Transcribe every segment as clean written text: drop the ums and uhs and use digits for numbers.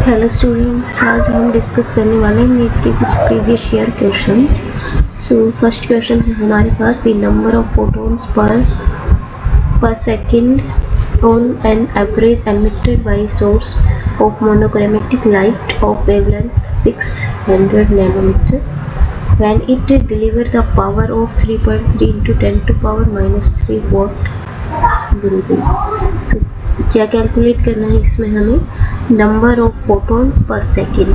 Hello students, आज हम discuss करने वाले हैं नीट के कुछ previous year questions. So first question है हमारे पास, the number of photons per second on an average emitted by source of monochromatic light of wavelength 600 nanometre when it deliver the power of 3.3 into 10 to power minus 3 watt will be। so, क्या calculate करना है इसमें हमें number of photons per second.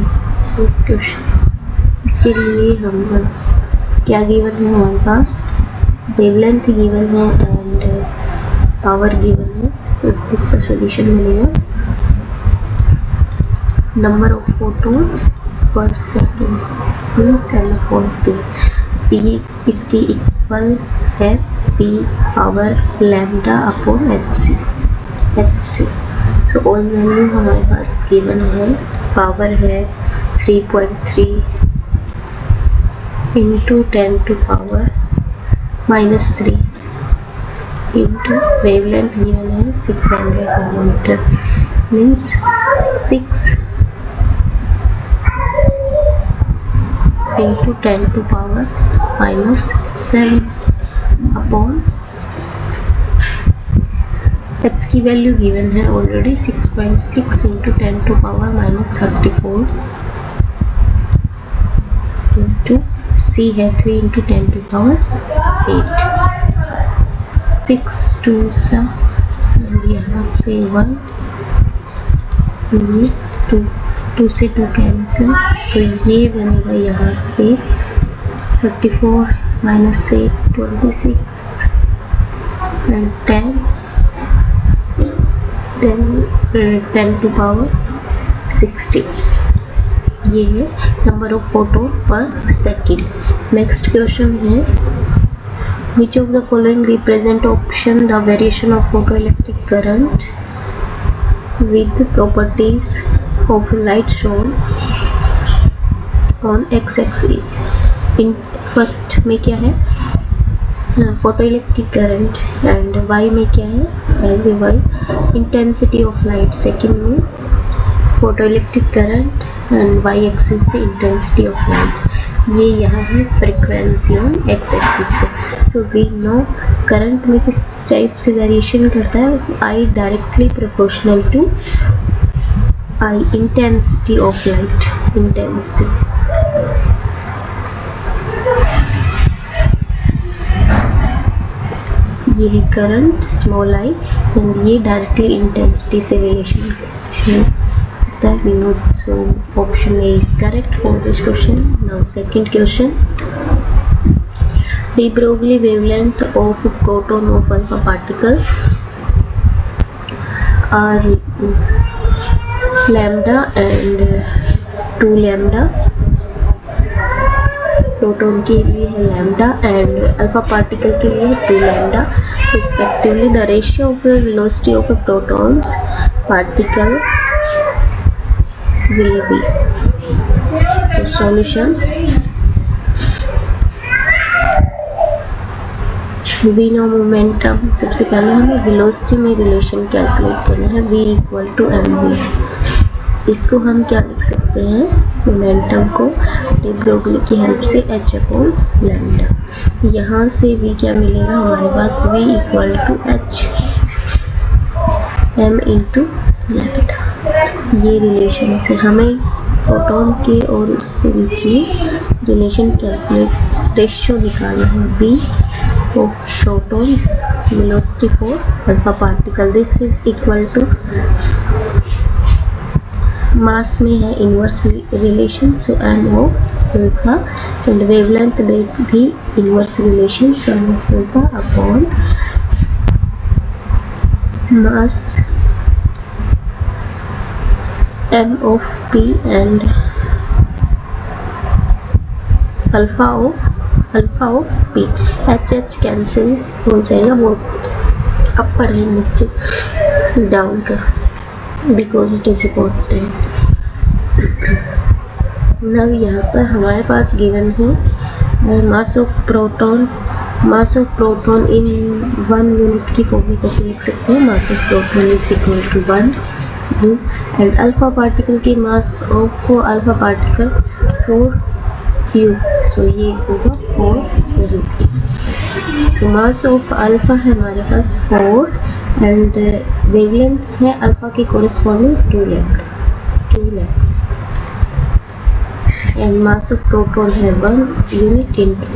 So question इसके लिए हम क्या given है हमारे पास, वेवलेंथ गिवन है एंड पावर गिवन है, तो इसका सॉल्यूशन मिलेगा number of photon per second means ये इसकी इक्वल है P power lambda upon H C. So all value हमारे पास गिवन है, पावर है 3.3 into 10 to power minus 3 into wavelength given है 600 nanometre means 6 into 10 to power minus 7 upon H की value given है already 6.6 into 10 to power minus 34 into C है 3 into 10 to power 8 6 2 सा यहाँ से 1 ये 2 से 2 कैंसिल। सो ये बनेगा यहाँ से 34 माइनस 8 26 एंड 10 टू पावर 60। ये है number of photon per second. Next question है, which of the following represent option the variation of photoelectric current with properties of light shown on x-axis। In first में क्या है photoelectric current and Y में क्या है as a Y intensity of light. Second में photoelectric current and Y axis पे intensity of light. ये यहाँ है फ्रीक्वेंसी ऑन एक्स एक्सिस पे। सो वी नो करंट में किस टाइप से वेरिएशन करता है, I directly proportional to I intensity of light. Intensity ये है करंट स्मॉल आई एंड ये डायरेक्टली इंटेंसिटी से रिलेशन करता है। We know, so option A is correct for this question. Now second question, de Broglie wavelength of proton of alpha particle are lambda and 2 lambda। Proton के लिए है lambda and alpha particle के लिए है 2 lambda respectively. The ratio of velocity of protons particle will be. तो solution we know momentum, सबसे पहले हमें वेलोसिटी में रिलेशन कैलकुलेट करना है, v equal to M V. इसको हम क्या लिख सकते हैं, मोमेंटम को डी ब्रोगली की हेल्प से h अपॉन लैम्डा। यहाँ से v क्या मिलेगा हमारे पास, v equal to h m into lambda. ये रिलेशन से हमें प्रोटॉन के और उसके बीच में रिलेशन कैलकुलेट रेशियो निकालना है, v of proton velocity for alpha particle. This is equal to mass में है inverse relation, so M of alpha and wavelength में भी inverse relation, so M of alpha upon mass M of P and alpha of P. H cancel हो जाएगा, वो upper है नीचे down का, because it is a constant. Now यहाँ पर हमारे पास गिवन है mass of proton in 1 unit की फॉर्म में कैसे लिख सकते हैं, mass of proton is equal to 1 u and alpha particle की mass of alpha particle 4u, so ये होगा 4u। so mass of alpha है हमारे पास 4 and wavelength है alpha के corresponding 2 lambda and mass of proton है 1 unit into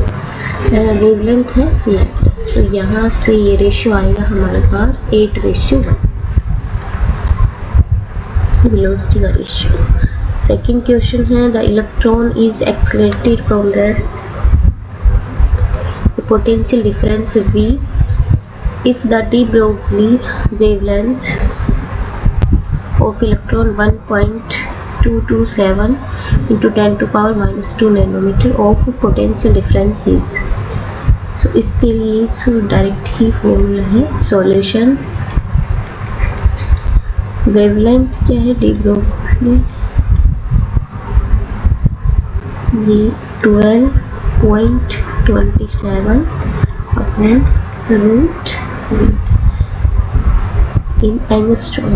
wavelength है lambda। so यहाँ से ये रेशियो आएगा हमारे पास 8:1 वेलोसिटी का रेशियो। सेकेंड क्वेश्चन है the electron is accelerated from the potential difference V if the de Broglie wavelength of electron 1.227 into 10 to power minus 2 nanometer of potential difference is। so इसके लिए direct ही formula है solution. Wavelength क्या है de Broglie, ये 12.27 upon root इन angstrom.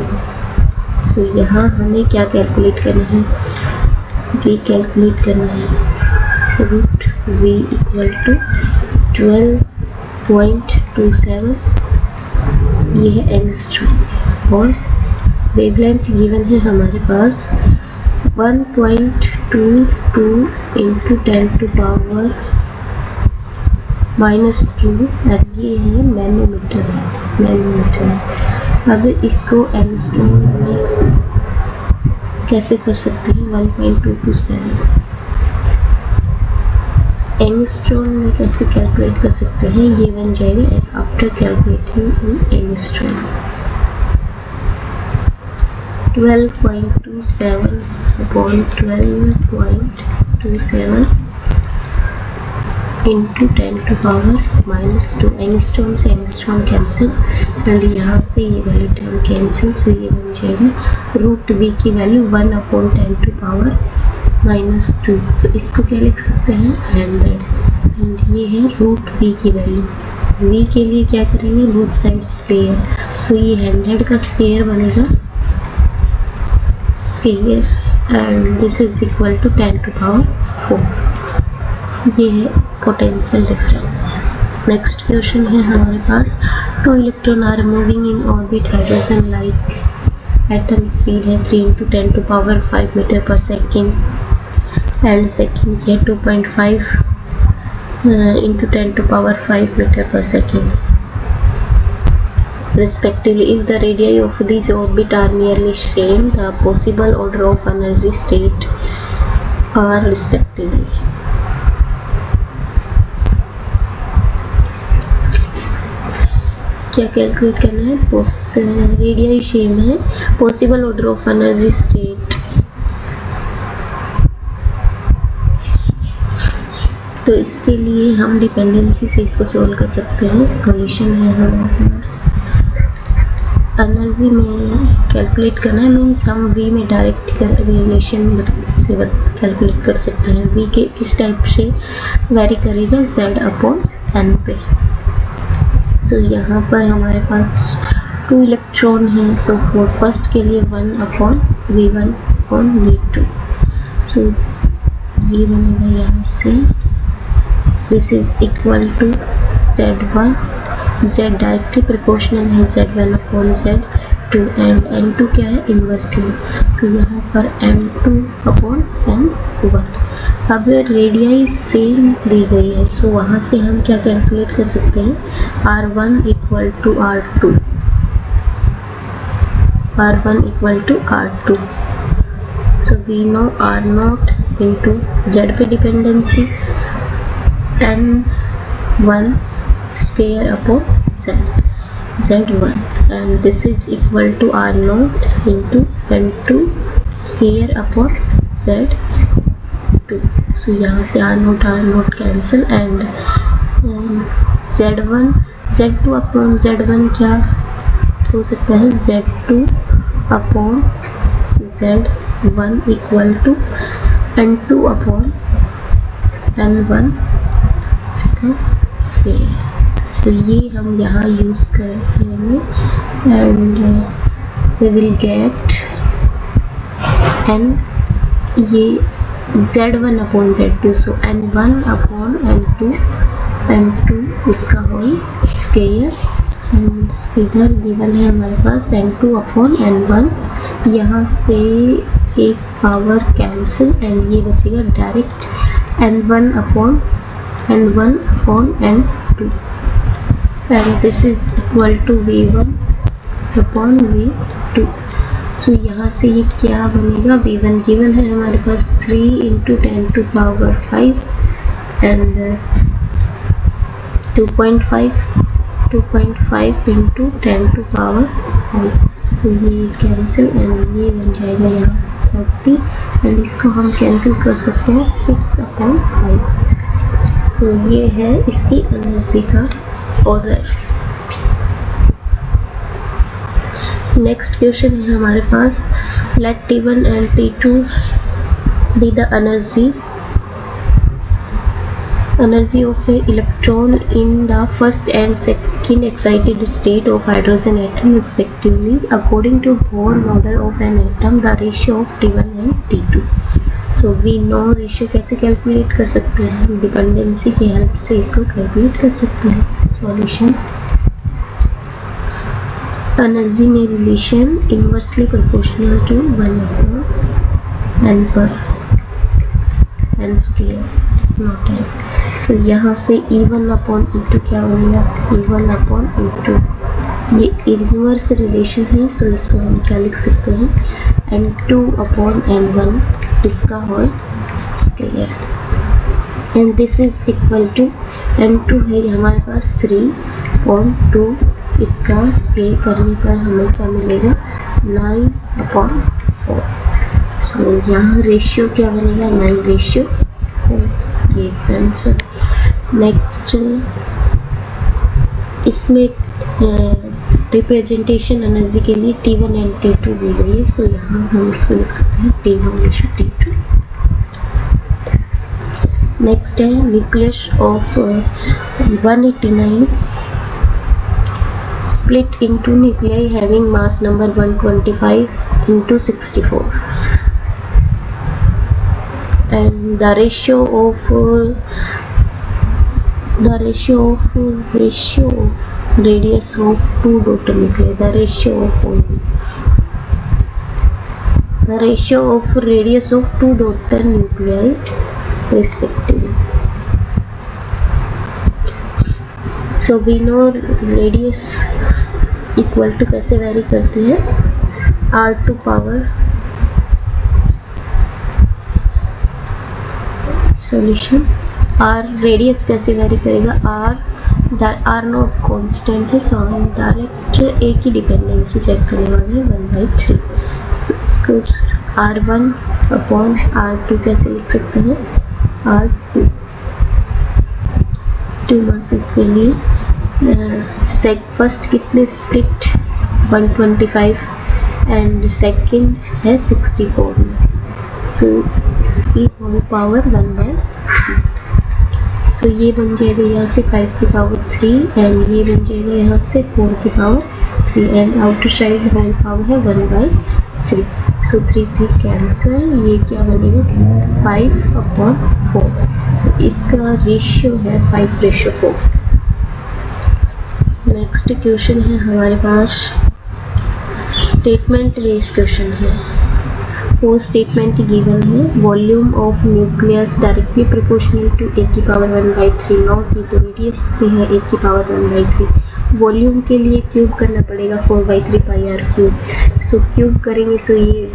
सो यहाँ हमें क्या calculate करना है, v कैलकुलेट करना है। रूट v इक्वल टू 12.27, ये है एंगस्ट्रॉम और वेवलेंथ गिवन है हमारे पास 1.22 इंटू 10 टू पावर -2 और ये है नैनोमीटर। अब इसको एंगस्ट्रॉम में कैसे कर सकते हैं, 1.227 एंगस्ट्रॉम में कैसे कैलकुलेट कर सकते हैं, ये बन जाएगा after calculating in angstrom 12.27 upon 12.27 into 10 to power -2। Angstrom से एंगस्ट्रॉम कैंसिल एंड यहाँ से ये वाली टर्म कैंसिल, सो ये बन जाएगा रूट वी की वैल्यू 1 अपॉन 10 टू पावर -2। सो इसको क्या लिख सकते हैं 100 एंड ये है रूट वी की वैल्यू। वी के लिए क्या करेंगे, बोथ साइड स्क्वायर, सो ये 100 का स्क्वायर बनेगा square and this is equal to 10 to power 4। ये है पोटेंशियल डिफरेंस। नेक्स्ट क्वेश्चन है हमारे पास, two electron are moving in orbit hydrogen like atom, speed है 3 into 10 to power 5 metre per second and second है 2.5 into 10 to power 5 metre per second respectively. If the radii of these orbit are nearly same, the possible order of energy state are respectively। क्या calculate करना है, radii same है, possible order of energy state, तो इसके लिए हम dependency से इसको सोल्व कर सकते हैं। सॉल्यूशन है हमारे पास, एनर्जी में कैलकुलेट करना है मीन्स हम वी में डायरेक्ट रिलेशन से कैलकुलेट कर सकते हैं। वी के किस टाइप से वेरी करेगा, z अपॉन n पे। सो यहाँ पर हमारे पास 2 इलेक्ट्रॉन है, सो फॉर फर्स्ट के लिए 1 अपॉन v1 अपॉन v2। सो ये बनेगा यहाँ से this is equal to z1, z directly proportional है z1 upon z2 and n2 क्या है इन्वर्सली, सो यहाँ पर n2 अपॉन n1। अब रेडियाई सेम दी गई है, सो वहाँ से हम क्या कैलकुलेट कर सकते हैं, r1 equal to r2, r1 equal to r2। So we know r0 into z पे dependency n1 square upon z1 and this is equal to r0 into n2 square upon z2। so यहाँ से r0 cancel and z1 z2 upon z1 क्या हो सकता है, z2 upon z1 equal to n2 upon n1 इसका square. सो ये हम यहाँ यूज़ करेंगे and we will get and ये Z1 upon Z2, so N1 upon N2 इसका होल स्क्वायर, एंड इधर गिवन है हमारे पास N2 अपॉन N1, यहाँ से एक पावर कैंसिल एंड ये बचेगा direct N1 upon N2, and this is equal to V1 upon V2। So यहाँ से ये क्या बनेगा, V1 गिवन है हमारे पास 3 into 10 to power 5 and 2.5 into 10 to power 5। So ये कैंसिल एंड ये बन जाएगा यहाँ 30, एंड इसको हम कैंसिल कर सकते हैं 6 अपॉन 5। सो ये है इसकी एनर्जी का ऑर्डर। नेक्स्ट क्वेश्चन है हमारे पास, let T1 and T2 be the energy of a electron in the first and second excited state of hydrogen atom respectively. According to Bohr model of an atom, the ratio of T1 and T2. So we know ratio कैसे calculate कर सकते हैं, dependency की help से इसको calculate कर सकते हैं। सॉल्यूशन, एनर्जी में relation inversely proportional to 1/n पर n square not n। So यहाँ से E1 अपॉन E2 क्या बनेगा, E1 अपॉन E2, ये इनवर्स रिलेशन है, सो इसको हम क्या लिख सकते हैं, N2 अपॉन N1 इसका whole square, and this is equal to N2 है हमारे पास 3/2, इसका स्क्वायर करने पर हमें क्या मिलेगा 9/4। सो यहाँ रेशियो क्या बनेगा 9/4, ये इसका आंसर। नेक्स्ट इसमें रिप्रेजेंटेशन एनर्जी के लिए T1 एंड T2 दी गई है, सो यहाँ हम इसको लिख सकते हैं T1/T2। नेक्स्ट है nucleus of 189 split into nuclei having mass number 125 into 64, and the ratio of radius of two daughter nuclei, the ratio of radius of two daughter nuclei respectively. So we know radius equal to कैसे vary करती है R2 power, solution R radius कैसे vary करेगा, R not constant है, so हम direct एक ही dependency check करने वाले हैं 1/3। तो इसको R1 अपॉन R2 कैसे लिख सकते हैं, R2 मासेस के लिए फर्स्ट किसमें स्प्लिट 125 एंड सेकंड है 64 में, तो इसकी होल पावर 1/3। सो ये बन जाएगा यहाँ से 5 की पावर 3 एंड ये बन जाएगा यहाँ से 4 की power 3 and outer side whole power है 1/3। सो 3 कैंसिल, ये क्या बनेगा 5/4, तो इसका रेशियो है 5/4। नेक्स्ट क्वेश्चन है हमारे पास स्टेटमेंट बेस्ड क्वेश्चन है। वो स्टेटमेंट गिवन है, volume of nucleus directly proportional to a की पावर 1/3 नॉट, ये तो रेडियस पे है a की पावर 1/3। वॉल्यूम के लिए क्यूब करना पड़ेगा 4/3 pi r cube, so cube करेंगे सो ये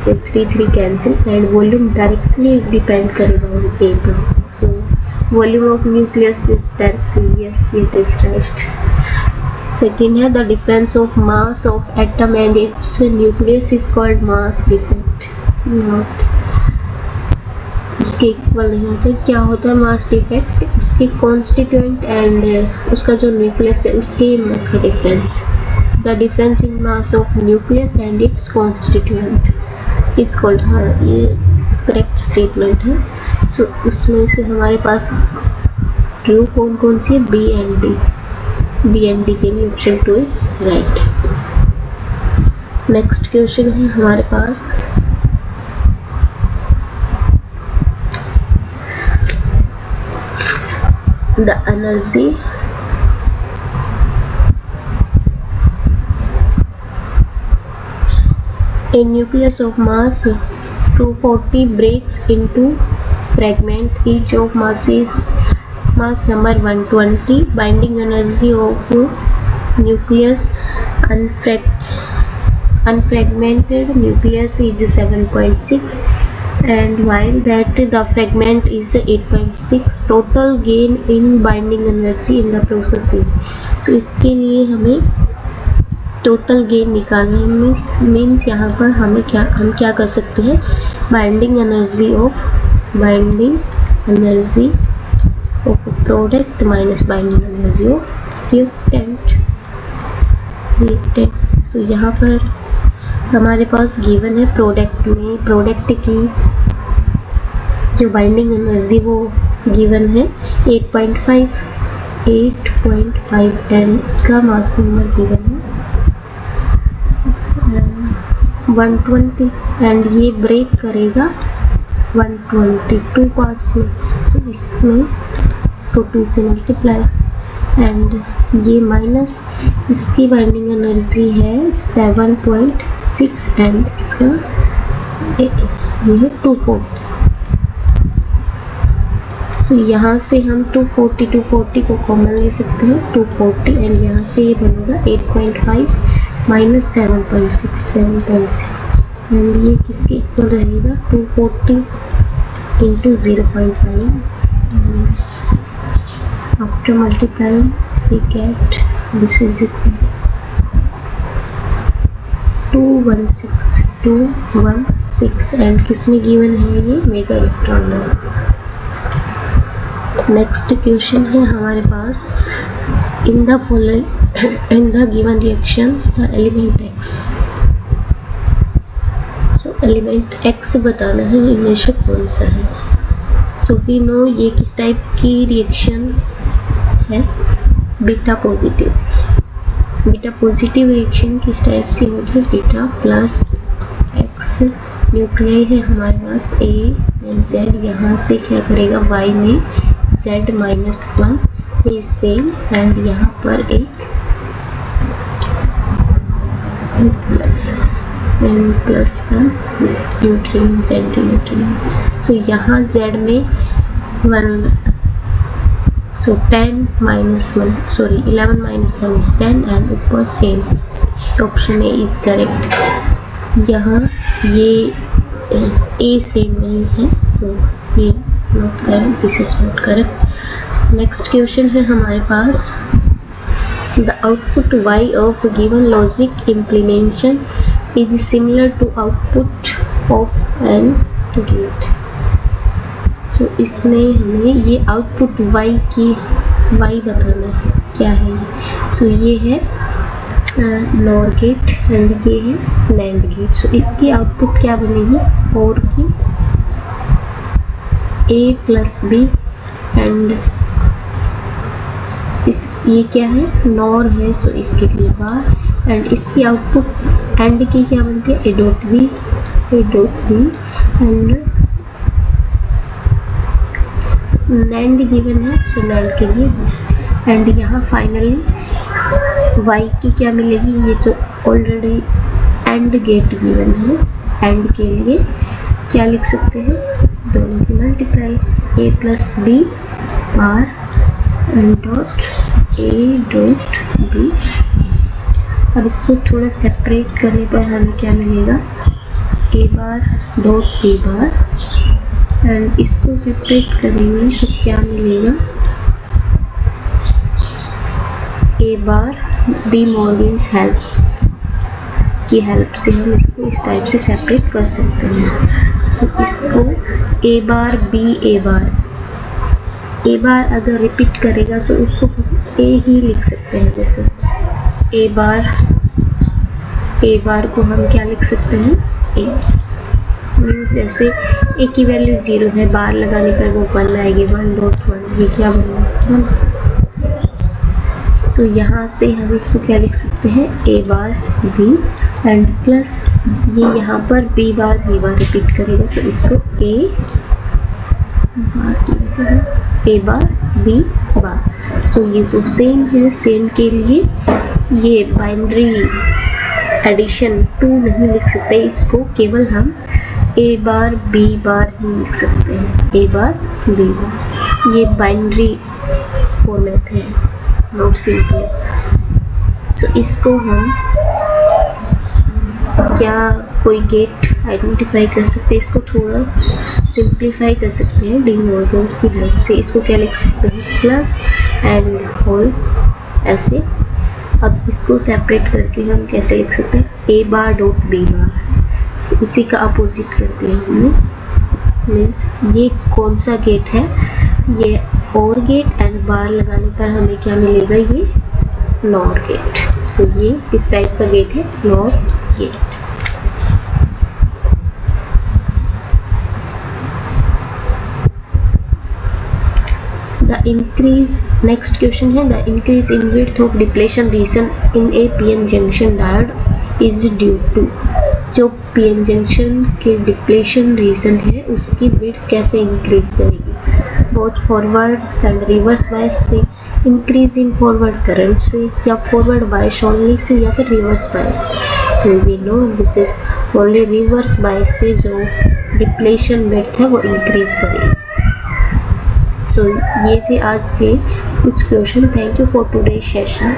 3 cancel and volume directly depend करेगा a पर, so volume of nucleus is directly, yes it is right. Second है the difference of mass of atom and its nucleus is called mass defect, not उसके equal नहीं होता। क्या होता है mass defect, उसके कॉन्स्टिट्यूएंट एंड उसका जो न्यूक्लियस है उसके मास का difference, the difference in mass of nucleus and it's constituent is called, हाँ ये करेक्ट स्टेटमेंट है। सो इसमें से हमारे पास ट्रू कौन सी है, बी एंड डी के लिए option 2 is right. Next question है हमारे पास the energy a nucleus of mass 240 breaks into fragment, each of mass number 120. Binding energy of nucleus unfragmented nucleus is 7.6, and while that the fragment is 8.6. total gain in binding energy in the process is, तो इसके लिए हमें total gain निकालना है। Means यहाँ पर हम क्या कर सकते हैं, binding energy of product minus binding energy of reactant. तो यहाँ पर हमारे पास गिवन है प्रोडक्ट की जो बाइंडिंग एनर्जी वो गिवन है 8.5 एंड इसका मास नंबर गिवन है 120 एंड ये ब्रेक करेगा 122 पार्ट्स में। तो इसमें इसको 2 से मल्टीप्लाई एंड ये माइनस इसकी बाइंडिंग एनर्जी है 7.6 एंड इसका ये है 240। सो यहाँ से हम 240 को कॉमन ले सकते हैं 240 एंड यहाँ से ये बनेगा 8.5 माइनस 7.6 एंड ये किसके इक्वल रहेगा 240 into 0.5 after multiplying we get this is equal 216 and किसमें गिवन है ये मेगा इलेक्ट्रॉन में। नेक्स्ट क्वेश्चन है हमारे पास in the given reactions the element x। सो एलिमेंट x बताना है इनमें से कौन सा है। सो वी नो ये किस टाइप की रिएक्शन है, बीटा पॉजिटिव रिएक्शन किस टाइप से होती है, बीटा प्लस x न्यूक्लियाई है हमारे पास a एंड z, यहाँ से क्या करेगा y में z -1 ए सेम एंड यहाँ पर एक प्लस न्यूट्रियंस एंटी न्यूट्रियंस। सो यहाँ z में 1 so 11 minus 1 is 10 and ऊपर same. so option A is correct. यहाँ ये ए सेम नहीं है सो ये not correct, this is not correct. Next question है हमारे पास the output y of a given logic implementation is similar to output of an gate। सो इसमें हमें ये आउटपुट y बताना है क्या है ये। सो ये है नॉर गेट एंड ये है नैंड गेट। सो इसकी आउटपुट क्या बनेगी, और की a प्लस बी एंड ये क्या है नॉर है, सो इसके लिए बार एंड इसकी आउटपुट एंड की क्या बनती है a dot B and NAND given है सो नैंड के लिए दिस एंड यहाँ फाइनली y की क्या मिलेगी, ये तो ऑलरेडी एंड गेट गिवन है। एंड के लिए क्या लिख सकते हैं, दोनों की multiply a plus B or AND dot a dot B. अब इसको थोड़ा सेपरेट करने पर हमें क्या मिलेगा a bar dot B bar and इसको सेपरेट करेंगे तो क्या मिलेगा a bar De Morgan's help की हेल्प से हम इसको इस टाइप से सेपरेट कर सकते हैं। सो इसको a बार बी a बार अगर रिपीट करेगा तो इसको a ही लिख सकते हैं। जैसे a बार को हम क्या लिख सकते हैं a मीन्स जैसे a की वैल्यू 0 है, बार लगाने पर वो 1 आएगी 1.1, ये क्या बनेगा 1। सो यहाँ से हम इसको क्या लिख सकते हैं a bar b and plus ये यहाँ पर b बार रिपीट करेगा। सो इसको a बार बी बार। सो ये जो सेम है, सेम के लिए ये बाइनरी एडिशन 2 नहीं लिख सकते, इसको केवल हम a बार b बार ही लिख सकते हैं, a बार b बार। ये बाइनरी फॉर्मेट है, नॉट सिंपल। सो इसको हम क्या कोई गेट आइडेंटिफाई कर सकते हैं, इसको थोड़ा सिंप्लीफाई कर सकते हैं डी मॉर्गन्स की हेल्प से। इसको क्या लिख सकते हैं, प्लस एंड होल ऐसे। अब इसको सेपरेट करके हम कैसे लिख सकते हैं, ए बार डॉट बी बार। सो इसी का अपोजिट करते हैं हमने, मीन्स ये कौन सा गेट है, ये और गेट एंड बार लगाने पर हमें क्या मिलेगा, ये नॉर गेट। सो ये किस टाइप का गेट है, NOR gate. The increase, next question है, the increase in width of depletion region in a PN junction diode is due to। जो PN जंक्शन के डिप्लेशन रीजन है उसकी विड्थ कैसे इंक्रीज करेगी, बहुत फॉरवर्ड एंड रिवर्स बायस से, increase in forward current से, या फॉरवर्ड बायस ओनली से, या फिर reverse bias. So we know this is only reverse bias से जो डिप्लेशन विड्थ है वो इंक्रीज करेगी। सो ये थे आज के कुछ question. Thank you for today session.